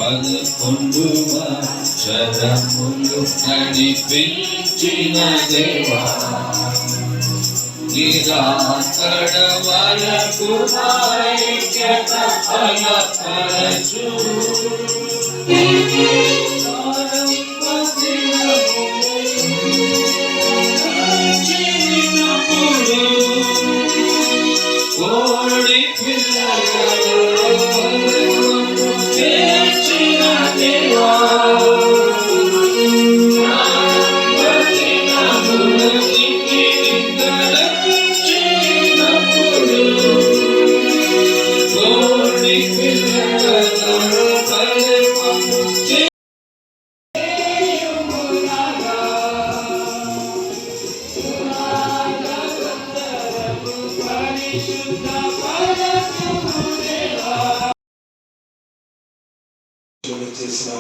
11 వర్షములు నడిపించిన దేవా, నిరాకడ వరకు ఐక్యత ఫలపరచు. కోడి పిల్లలను చేర్చిన దేవా, కోడి పిల్లలను చేసిన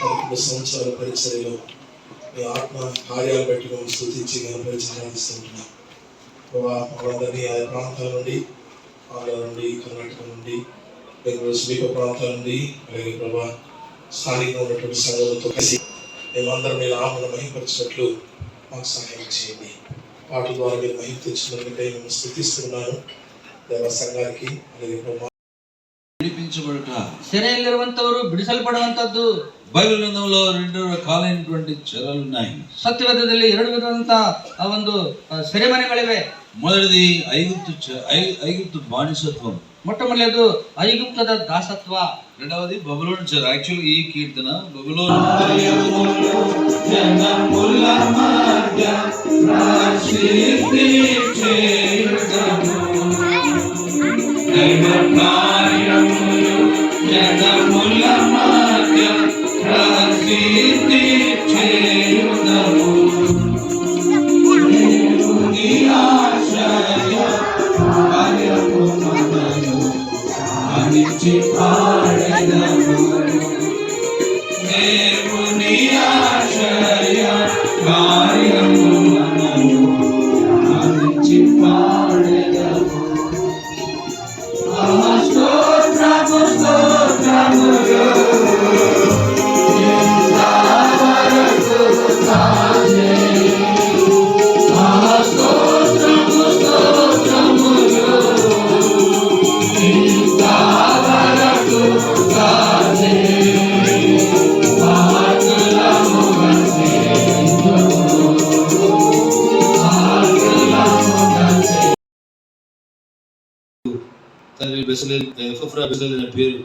11 సంవత్సరాల పరిచర్యలో మీ ఆత్మ కార్యాలు బట్టి మేము స్తుతించి గణపరిచయిస్తున్నాం. వాళ్ళందరినీ ఆయా ప్రాంతాల నుండి, ఆంధ్ర నుండి, కర్ణాటక నుండి, బెంగళూరు సమీప ప్రాంతాల నుండి, అలాగే ప్రభా స్థానికంగా ఉన్నటువంటి సంఘాలతో కలిసి మేమందరం మీ నామమును మహిమపరిచినట్లు మాకు సహాయం చేయండి. వాటి ద్వారా మీరు మహిమ తెచ్చినందుకై మేము స్తుతిస్తున్నాను. దేవ సంఘానికి అలాగే ప్రభా విడిపించబడుట, ಸೆರೆಯಲ್ಲಿರುವಂತವರು ಬಿಡಿಸಲ್ಪಡುವಂತದ್ದು. బైబిల్ గ్రంథంలో 2 రకాలైనటువంటి చెరలు ఉన్నాయి. ಸತ್ಯವೇದದಲ್ಲಿ 2 ವಿಧವಾದಂತಹ ಒಂದು ಸೆರೆಮನೆಗಳಿವೆ. మొదటిది ఐగుప్తు బానిసత్వం, మొట్టమొదటిది ఐగుప్తದ దాసత్వ. రెండవది బబులోను చెర. యాక్చువల్ ఈ కీర్తన బబులోను తండ్రి ఎఫ్రా బెసలేల్ అనే పేరు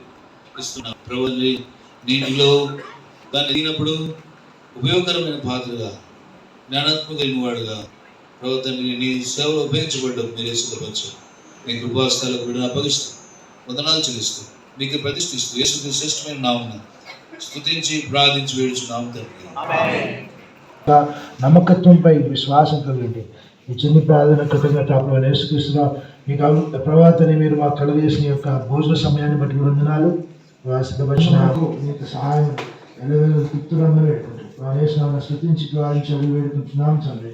ఇస్తున్నాం. ప్రభుని నీటిలో దాన్ని ఎదిగినప్పుడు ఉపయోగకరమైన పాత్రగా, జ్ఞానాత్మకమైన వాడుగా ప్రభు తండ్రి నీ సేవలో ఉపయోగించబడ్డం మీరే సిద్ధపరచారు. మీ కృపాస్థాలకు విడుదల అప్పగిస్తూ వందనాలు చెల్లిస్తూ మీకు ప్రతిష్ఠిస్తూ యేసుక్రీస్తు శ్రేష్టమైన నామమున స్తుతించి ప్రార్థించి వేడుచున్నాము తండ్రి. నమ్మకత్వంపై విశ్వాసం కలిగింది. ఈ చిన్ని ప్రార్థన కృతజ్ఞత యేసుక్రీస్తుగా మీకు ప్రభాతాన్ని మీరు మాకు కలగజేసిన యొక్క భోజన సమయాన్ని బట్టి వందనాలు. సిద్ధపరిచిన మీకు సహాయం ఎల్లవేళ తృప్తులను వేడుకుంటూ స్తుతించి ప్రార్థించి వేడుకుంటున్నాం తండ్రి.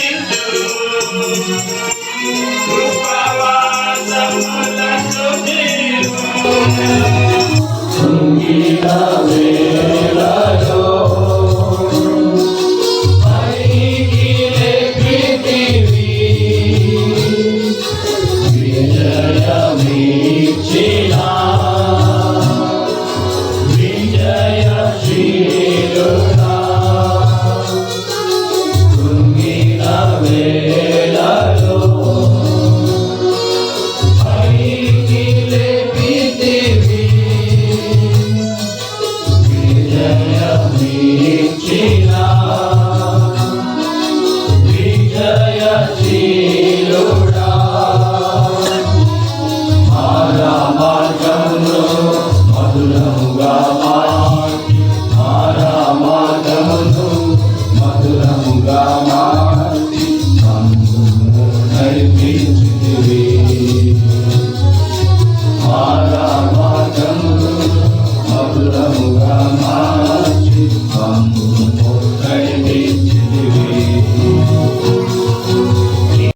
Thank you. సంగీత వేళలో